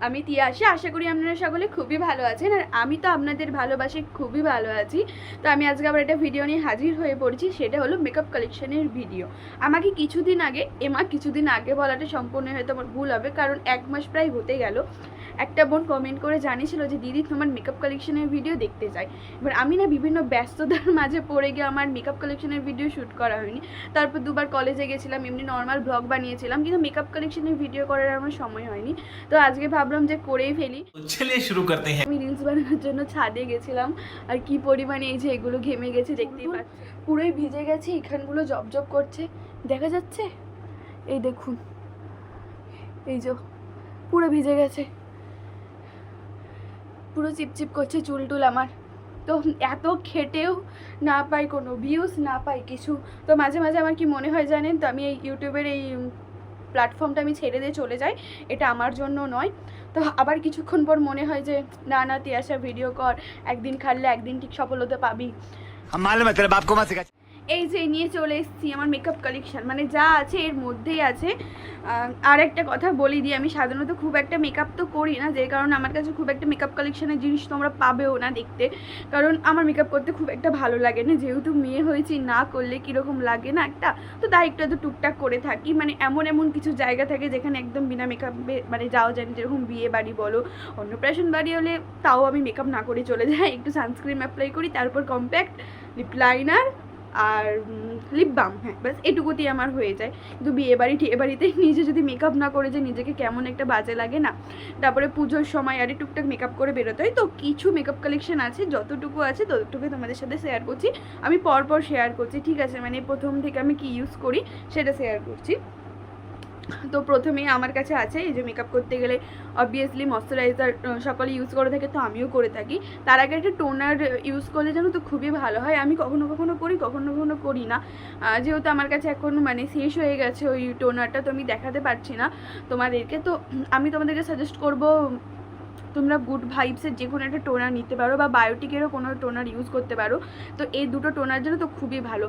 আমি তিয়াশা। আশা করি আপনারা সকলে খুবই ভালো আছেন, আর আমি তো আপনাদের ভালোবাসে খুবই ভালো আছি। তো আমি আজকে আবার একটা ভিডিও নিয়ে হাজির হয়ে পড়েছি, সেটা হলো মেকআপ কালেকশনের ভিডিও। আমাকে কিছুদিন আগে বলাটা সম্পূর্ণ হয়তো আমার ভুল হবে, কারণ 1 মাস প্রায় হতে গেল। একটা বোন কমেন্ট করে জানিয়েছিল যে দিদি তোমার মেকআপ কালেকশনের ভিডিও দেখতে চাই। এবার আমি না বিভিন্ন ব্যস্ততার মাঝে পড়ে গিয়ে আমার মেকআপ কালেকশনের ভিডিও শ্যুট করা হয়নি। তারপর 2বার কলেজে গেছিলাম, এমনি নর্মাল ব্লগ বানিয়েছিলাম, কিন্তু মেকআপ কালেকশনের ভিডিও করার আমার সময় হয়নি। তো আজকে ভাবলাম যে করেই ফেলি। চলিয়ে শুরু করতে হ্যাঁ। আমি রিলস বানানোর জন্য ছাদে গেছিলাম, আর কি পরিমাণে এই যে এগুলো ঘেমে গেছে দেখতেই পাচ্ছি, পুরোই ভিজে গেছে। এখানগুলো জব করছে, দেখা যাচ্ছে? এই দেখুন, এই যে পুরো ভিজে গেছে, পুরো চিপচিপ করছে চুল টুল আমার। তো এত খেটেও না পাই কোনো ভিউজ, না পাই কিছু। তো মাঝে মাঝে আমার কি মনে হয় জানেন তো, আমি এই ইউটিউবের এই প্ল্যাটফর্মটা আমি ছেড়ে দিয়ে চলে যাই, এটা আমার জন্য নয়। তো আবার কিছুক্ষণ পর মনে হয় যে না না তিয়াশা ভিডিও কর, একদিন খাটলে একদিন ঠিক সফলতা পাবি। এই যে নিয়ে চলে এসেছি আমার মেকআপ কালেকশন, মানে যা আছে এর মধ্যেই আছে। আর একটা কথা বলি দিই, আমি সাধারণত খুব একটা মেকআপ তো করি না, যে কারণে আমার কাছে খুব একটা মেকআপ কালেকশনের জিনিস তোমরা পাবেও না দেখতে, কারণ আমার মেকআপ করতে খুব একটা ভালো লাগে না, যেহেতু মেয়ে হয়েছি, না করলে কীরকম লাগে না একটা। তো তাই একটু এত টুকটাক করে থাকি, মানে এমন কিছু জায়গা থাকে যেখানে একদম বিনা মেকআপে মানে যাওয়া যায় না, যেরকম বিয়ে বাড়ি বলো, অন্নপ্রাশন বাড়ি হলে তাও আমি মেকআপ না করে চলে যাই, একটু সানস্ক্রিন অ্যাপ্লাই করি, তারপর কম্প্যাক্ট, লিপ লাইনার আর লিপ বাম, হ্যাঁ ব্যাস এটুকুতেই আমার হয়ে যায়। কিন্তু বিয়ে বাড়িতে নিজে যদি মেকআপ না করে যে নিজেকে কেমন একটা বাজে লাগে না। তারপরে পুজোর সময় আরে টুকটাক মেকআপ করে বেরোতে হয়। তো কিছু মেকআপ কালেকশন আছে, যতটুকু আছে ততটুকু তোমাদের সাথে শেয়ার করছি। আমি পরপর শেয়ার করছি, ঠিক আছে? মানে প্রথম থেকে আমি কি ইউজ করি সেটা শেয়ার করছি। তো প্রথমেই আমার কাছে আছে এই যে মেকআপ করতে গেলে অবভিয়াসলি ময়শ্চারাইজার সকলে ইউজ করে থাকে, তো আমিও করে থাকি। তার আগে একটা টোনার ইউজ করলে যেন তো খুবই ভালো হয়। আমি কখনো করি, কখনো করি না, যেহেতু আমার কাছে এখন মানে শেষ হয়ে গেছে ওই টোনারটা, তো আমি দেখাতে পারছি না তোমাদেরকে। তো আমি তোমাদেরকে সাজেস্ট করব তোমরা গুড ভাইবসের যে কোনো একটা টোনার নিতে পারো, বা বায়োটিকেরও কোনো টোনার ইউজ করতে পারো। তো এই দুটো টোনার জন্য তো খুবই ভালো।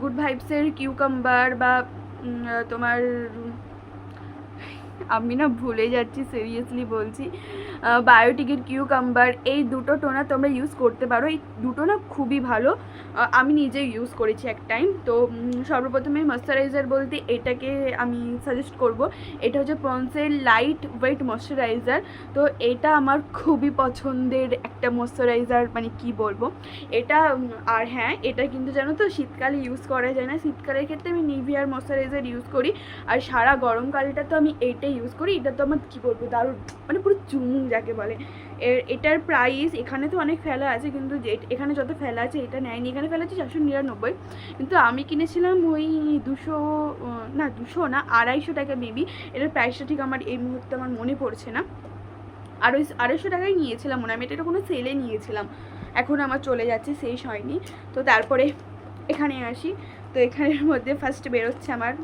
গুড ভাইবসের কিউকাম্বার বা তোমার, আমি না ভুলে যাচ্ছি, সিরিয়াসলি বলছি, বায়োটিকের কিউকাম্বার, এই দুটো টোনার তোমরা ইউজ করতে পারো। এই দুটো না খুবই ভালো, আমি নিজে ইউজ করেছি এক টাইম। তো সর্বপ্রথমে ময়শ্চারাইজার বলতে এটাকে আমি সাজেস্ট করব। এটা হচ্ছে পন্সের লাইট ওয়েট ময়শ্চারাইজার। তো এটা আমার খুবই পছন্দের একটা ময়শ্চারাইজার, মানে কি বলবো এটা। আর হ্যাঁ, এটা কিন্তু জানো তো শীতকালে ইউজ করা যায় না, শীতকালের ক্ষেত্রে আমি নিভিয়ার ময়শ্চারাইজার ইউজ করি, আর সারা গরমকালটা তো আমি এইটাই ইউজ করি। এটা তো আমার কী বলবো দারুণ, মানে পুরো চুমুক যাকে বলে। এটার প্রাইস এখানে তো অনেক ফেলা আছে, কিন্তু যে এখানে যত ফেলা আছে এটা নেয়নি, এখানে ফেলা আছে 499, কিন্তু আমি কিনেছিলাম ওই 200 না 250 টাকা মেবি। এটার প্রাইসটা ঠিক আমার এই মুহূর্তে আমার মনে পড়ছে না। আর ওই 250 টাকায় নিয়েছিলাম মনে হয়, আমি এটা কোনো সেলে নিয়েছিলাম, এখন আমার চলে যাচ্ছে, শেষ হয়নি। তো তারপরে এখানে আসি, তো এখানের মধ্যে ফার্স্ট বেরোচ্ছে আমার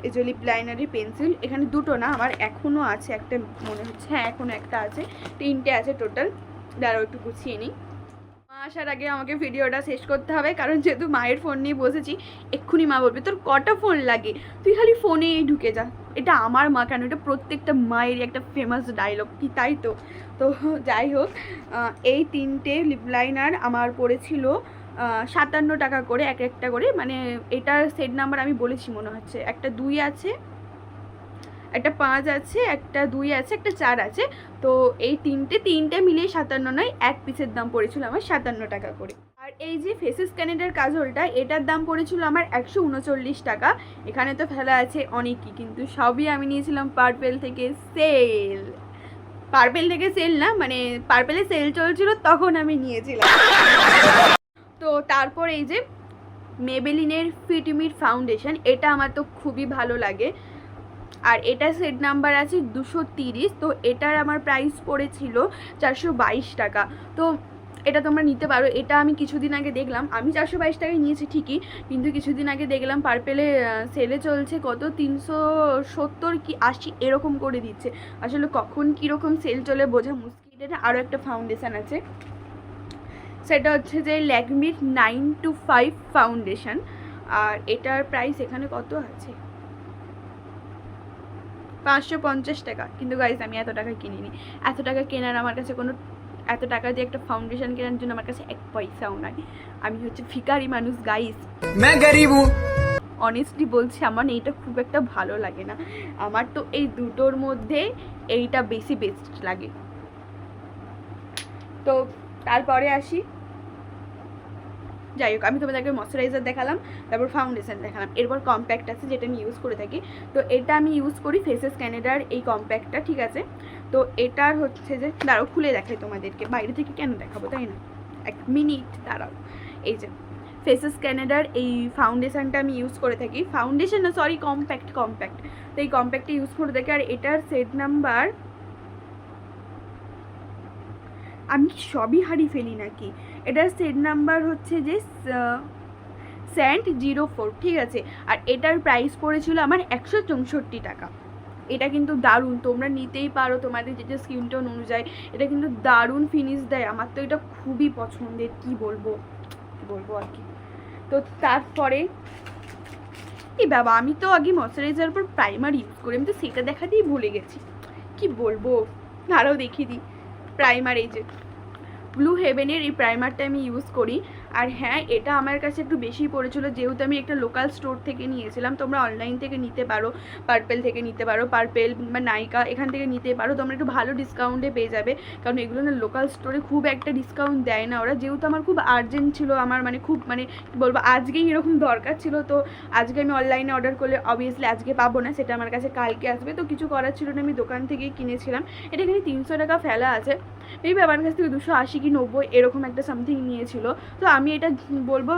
এই যে লিপ লাইনারের পেন্সিল। এখানে দুটো না, আমার এখনও আছে একটা মনে হচ্ছে, হ্যাঁ এখনও একটা আছে, 3টে আছে টোটাল। দাঁড়াও একটু গুছিয়ে নিই। মা আসার আগে আমাকে ভিডিওটা শেষ করতে হবে, কারণ যেহেতু মায়ের ফোন নিয়ে বসেছি, এক্ষুনি মা বলবে তোর কটা ফোন লাগে, তুই খালি ফোনেই ঢুকে যা। এটা আমার মা কেন, এটা প্রত্যেকটা মায়েরই একটা ফেমাস ডায়লগ, কি তাই তো? তো যাই হোক, এই 3টে লিপ লাইনার আমার পড়েছিল 57 টাকা করে, এক একটা করে, মানে এটার সেট নাম্বার আমি বলেছি মনে হচ্ছে, একটা 2 আছে, একটা 5 আছে, একটা 2 আছে, একটা 4 আছে। তো এই তিনটে মিলিয়ে 57 নয়, এক পিসের দাম পড়েছিল আমার 57 টাকা করে। আর এই যে ফেসেস ক্যানেডার কাজলটা, এটার দাম পড়েছিল আমার 139 টাকা। এখানে তো ফেলা আছে অনেকই, কিন্তু সবই আমি নিয়েছিলাম পার্পেল থেকে সেল না, মানে পার্পেলে সেল চলছিল তখন আমি নিয়েছিলাম। তো তারপর এই যে মেবেলিনের ফিটমির ফাউন্ডেশন, এটা আমার তো খুবই ভালো লাগে, আর এটা সেট নাম্বার আছে 230। তো এটার আমার প্রাইস পড়েছিল 422 টাকা। তো এটা তোমরা নিতে পারো। এটা আমি কিছুদিন আগে দেখলাম, আমি 422 টাকায় নিয়েছি ঠিকই, কিন্তু কিছুদিন আগে দেখলাম পার্পেলে সেলে চলছে কত 370 কি 80 এরকম করে দিচ্ছে। আসলে কখন কীরকম সেল চলে বোঝা মুশকিল। এটা আরও একটা ফাউন্ডেশান আছে, সেটা হচ্ছে যে ল্যাকমির 925 ফাউন্ডেশন, আর এটার প্রাইস এখানে কত আছে 550 টাকা। কিন্তু গাইস আমি এত টাকা কিনিনি, এত টাকা কেনার আমার কাছে কোনো, এত টাকা দিয়ে একটা ফাউন্ডেশন কেনার জন্য আমার কাছে 1 পয়সাও নাই। আমি হচ্ছে ভিখারি মানুষ গাইস, मैं गरीब हूँ। অনেস্টলি বলছি আমার এইটা খুব একটা ভালো লাগে না। আমার তো এই দুটোর মধ্যে এইটা বেশি বেস্ট লাগে। তো তারপরে আসি, যাই হোক আমি তোমাদেরকে ময়শ্চারাইজার দেখালাম, তারপর ফাউন্ডেশন দেখালাম, এরপর কম্প্যাক্ট আছে যেটা আমি ইউজ করে থাকি। তো এটা আমি ইউজ করি ফেসেস ক্যানাডার এই কম্প্যাক্টটা, ঠিক আছে। তো এটার হচ্ছে যে, দাঁড়াও খুলে দেখাই তোমাদেরকে, বাইরে থেকে কেন দেখাবো তাই না, 1 মিনিট দাঁড়াও। এই যে ফেসেস ক্যানাডার এই ফাউন্ডেশনটা আমি ইউজ করে থাকি, ফাউন্ডেশন না সরি কম্প্যাক্ট, তো এই কম্প্যাক্টটা ইউজ করে থাকি। আর এটার সেট নাম্বার আমি সবই হারিয়ে ফেলি নাকি, এটার সেট নাম্বার হচ্ছে যে SANT04, ঠিক আছে। আর এটার প্রাইস পড়েছিল আমার 164 টাকা। এটা কিন্তু দারুণ, তোমরা নিতেই পারো তোমাদের যেটা স্কিন টোন অনুযায়ী, এটা কিন্তু দারুণ ফিনিশ দেয়। আমার তো এটা খুবই পছন্দের, কি বলবো আর কি। তো তারপরে এই বাবা, আমি তো আগে ময়শ্চারাইজার পর প্রাইমার ইউজ করি, আমি তো সেটা দেখাতেই ভুলে গেছি, কি বলবো। আরও দেখিয়ে দিই প্রাইমার, এই যে ব্লু হেভেনের এই প্রাইমারটা আমি ইউজ করি। আর হ্যাঁ, এটা আমার কাছে একটু বেশি পড়েছিল, যেহেতু আমি একটা লোকাল স্টোর থেকে নিয়েছিলাম। তোমরা অনলাইন থেকে নিতে পারো, পার্পেল থেকে নিতে পারো, পার্পেল বা নাইকা এখান থেকে নিতে পারো, তোমরা একটু ভালো ডিসকাউন্টে পেয়ে যাবে। কারণ এগুলো না লোকাল স্টোরে খুব একটা ডিসকাউন্ট দেয় না ওরা। যেহেতু আমার খুব আর্জেন্ট ছিল, আমার মানে খুব মানে কী বলবো, আজকেই এরকম দরকার ছিল, তো আজকে আমি অনলাইনে অর্ডার করলে অবভিয়াসলি আজকে পাবো না, সেটা আমার কাছে কালকে আসবে। তো কিছু করার ছিল না, আমি দোকান থেকেই কিনেছিলাম। এটা এখানে 300 টাকা ফেলা আছে, মেবি আমার কাছ থেকে 280 কি 90 এরকম একটা সামথিং নিয়েছিল। তো আমি এটা বলবো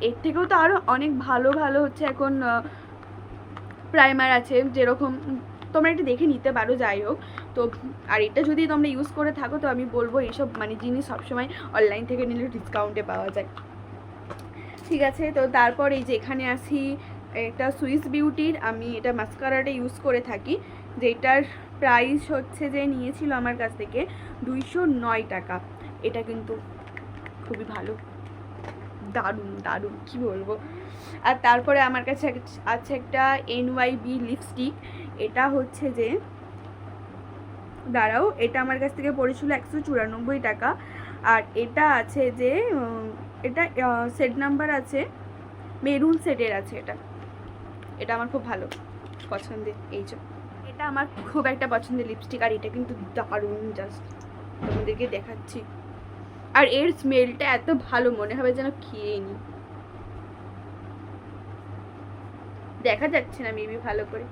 এর থেকেও তো আরও অনেক ভালো ভালো হচ্ছে এখন প্রাইমার আছে, যেরকম তোমরা এটা দেখে নিতে পারো। যাই হোক, তো আর এটা যদি তোমরা ইউজ করে থাকো, তো আমি বলবো এইসব মানে জিনিস সবসময় অনলাইন থেকে নিলে ডিসকাউন্টে পাওয়া যায়, ঠিক আছে। তো তারপর এই যে এখানে আসি, এটা সুইস বিউটির আমি এটা মাস্কারাটা ইউজ করে থাকি, যেটার প্রাইস হচ্ছে যে নিয়েছিল আমার কাছ থেকে 209 টাকা। এটা কিন্তু খুবই ভালো, দারুণ কি বলবো। আর তারপরে আমার কাছে আছে একটা NYB লিপস্টিক, এটা হচ্ছে যে, দাঁড়াও, এটা আমার কাছ থেকে পড়েছিল 194 টাকা। আর এটা আছে যে এটা সেট নাম্বার আছে মেরুন সেটের আছে, এটা আমার খুব ভালো পছন্দের। এই যে এটা আমার খুব একটা পছন্দের লিপস্টিক, আর এটা কিন্তু দারুণ, জাস্ট তোমাদেরকে দেখাচ্ছি। আর এর স্মেলটা এত ভালো, মনে হবে যেন খেয়ে নি, দেখা যাচ্ছে না মেবি ভালো করে।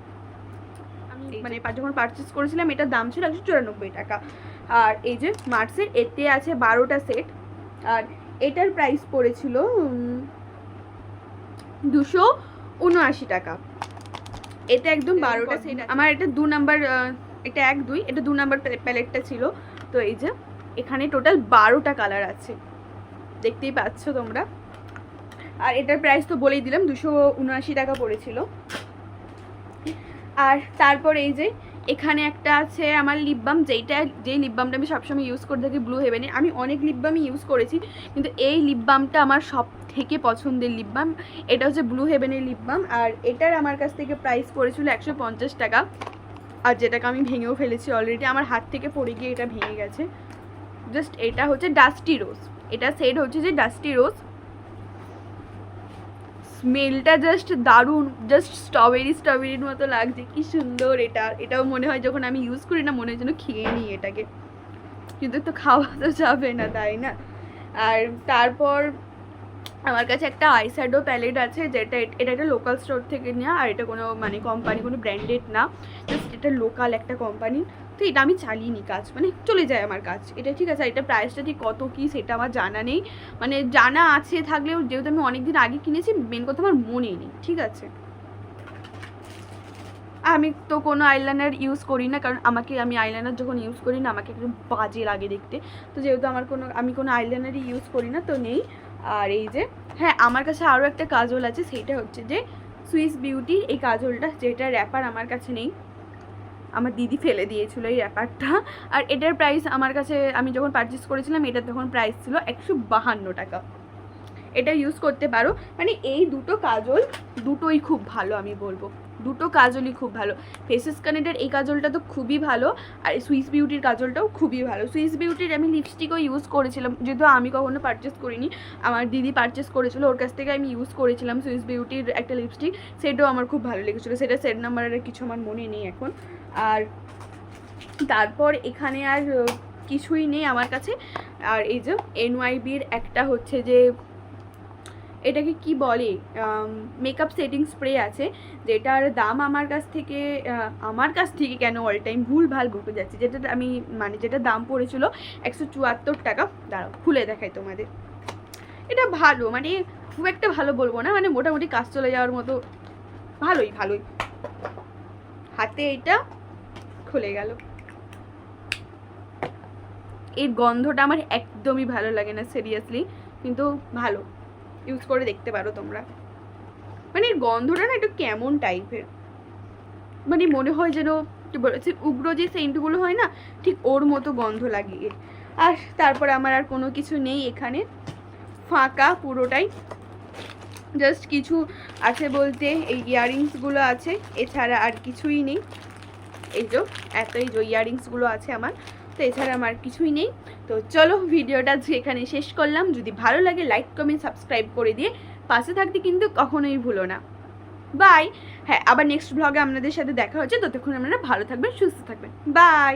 আমি মানে যখন পারচেস করেছিলাম এটার দাম ছিল 194 টাকা। আর এই যে মার্সের এতে আছে 12টা সেট, আর এটার প্রাইস পড়েছিল 279 টাকা। এটা একদম 12টা সেট। আমার এটা 2 নাম্বার, এটা 1 2, এটা 2 নাম্বার প্যালেটটা ছিল। তো এই যে এখানে টোটাল 12টা কালার আছে, দেখতেই পাচ্ছ তোমরা। আর এটার প্রাইস তো বলেই দিলাম, 279 টাকা পড়েছিল। আর তারপর এই যে এখানে একটা আছে আমার লিপ বাম, যেই লিপ বামটা আমি সবসময় ইউজ করে থাকি ব্লু হেভেনের। আমি অনেক লিপ বামই ইউজ করেছি, কিন্তু এই লিপ বামটা আমার সব থেকে পছন্দের লিপ বাম। এটা হচ্ছে ব্লু হেভেনের লিপ বাম, আর এটার আমার কাছ থেকে প্রাইস পড়েছিল 150 টাকা। আর যেটাকে আমি ভেঙেও ফেলেছি অলরেডি, আমার হাত থেকে পড়ে গিয়ে এটা ভেঙে গেছে। জাস্ট এটা হচ্ছে ডাস্টি রোজ, এটা সেট হচ্ছে যে ডাস্টি রোজ। স্মেলটা জাস্ট দারুণ, জাস্ট স্ট্রবেরির মতো লাগছে, কি সুন্দর। এটাও মনে হয় যখন আমি ইউজ করি না, মনে হয় যেন খেয়ে নিই এটাকে, কিন্তু তো খাওয়া তো যাবে না, তাই না। আর তারপর আমার কাছে একটা আইশ্যাডো প্যালেট আছে, যেটা এটা একটা লোকাল স্টোর থেকে নেওয়া, আর এটা কোনো মানে কোম্পানি, কোনো ব্র্যান্ডেড না, জাস্ট এটা লোকাল একটা কোম্পানি। তো এটা আমি চালিয়ে নিই, কাজ মানে চলে যায় আমার কাজ, এটা ঠিক আছে। আর এটা প্রাইসটা ঠিক কত কী সেটা আমার জানা নেই, মানে জানা আছে থাকলেও, যেহেতু আমি অনেক দিন আগে কিনেছি, মেন কথা আমার মনে নেই, ঠিক আছে। আমি তো কোনো আইলাইনার ইউজ করি না, কারণ আমি আইলাইনার যখন ইউজ করি না, আমাকে একটু বাজে লাগে দেখতে। তো যেহেতু আমি কোনো আইলাইনারই ইউজ করি না, তো নেই। আর এই যে হ্যাঁ, আমার কাছে আরও একটা কাজল আছে, সেইটা হচ্ছে যে সুইস বিউটির এই কাজলটা, যেটা র্যাপার আমার কাছে নেই, আমার দিদি ফেলে দিয়েছিল এই র্যাপারটা। আর এটার প্রাইস আমার কাছে, আমি যখন পারচেস করেছিলাম এটার তখন প্রাইস ছিল 152 টাকা। এটা ইউজ করতে পারো, মানে এই দুটো কাজল দুটোই খুব ভালো, আমি বলবো দুটো কাজলই খুব ভালো। ফেসেস কানেক্টের এই কাজলটা তো খুবই ভালো, আর সুইস বিউটির কাজলটাও খুবই ভালো। সুইস বিউটির আমি লিপস্টিকও ইউজ করেছিলাম, যেহেতু আমি কখনো পারচেস করিনি, আমার দিদি পারচেস করেছিল, ওর কাছ থেকে আমি ইউজ করেছিলাম সুইস বিউটির একটা লিপস্টিক, সেটাও আমার খুব ভালো লেগেছিলো। সেটা সেট নাম্বারের কিছু আমার মনে নেই এখন। আর তারপর এখানে আর কিছুই নেই আমার কাছে। আর এই যে NYBর একটা হচ্ছে যে এটাকে কি বলে, মেকআপ সেটিং স্প্রে আছে, যেটার দাম আমার কাছ থেকে কেন অল টাইম ভুল ভাল বকে যাচ্ছে, যেটা আমি মানে যেটা দাম পড়েছিল 174 টাকা। দাঁড়াও খুলে দেখাই তোমাদের। এটা ভালো, মানে খুব একটা ভালো বলবো না, মানে মোটামুটি কাজ চলে যাওয়ার মতো, ভালোই। হাতে এটা খুলে গেল। এর গন্ধটা আমার একদমই ভালো লাগে না সিরিয়াসলি, কিন্তু ভালো, ইউজ করে দেখতে পারো তোমরা। মানে এর গন্ধটা না একটু কেমন টাইপের, মানে মনে হয় যেন কি বলেছে উগ্র যে সেন্টগুলো হয় না, ঠিক ওর মতো গন্ধ লাগে এর। আর তারপরে আমার আর কোনো কিছু নেই এখানে, ফাঁকা পুরোটাই। জাস্ট কিছু আছে বলতে এই ইয়াররিংসগুলো আছে, এছাড়া আর কিছুই নেই। এই যে এতই যে ইয়াররিংসগুলো আছে আমার, তো এছাড়া আমার কিছুই নেই। তো চলো ভিডিওটা এখানে শেষ করলাম। যদি ভালো লাগে লাইক কমেন্ট সাবস্ক্রাইব করে দিয়ে পাশে থাকতে কিন্তু কখনোই ভুলো না। বাই। হ্যাঁ, আবার নেক্সট ব্লগে আপনাদের সাথে দেখা হচ্ছে, ততক্ষণ আপনারা ভালো থাকবেন, সুস্থ থাকবেন। বাই।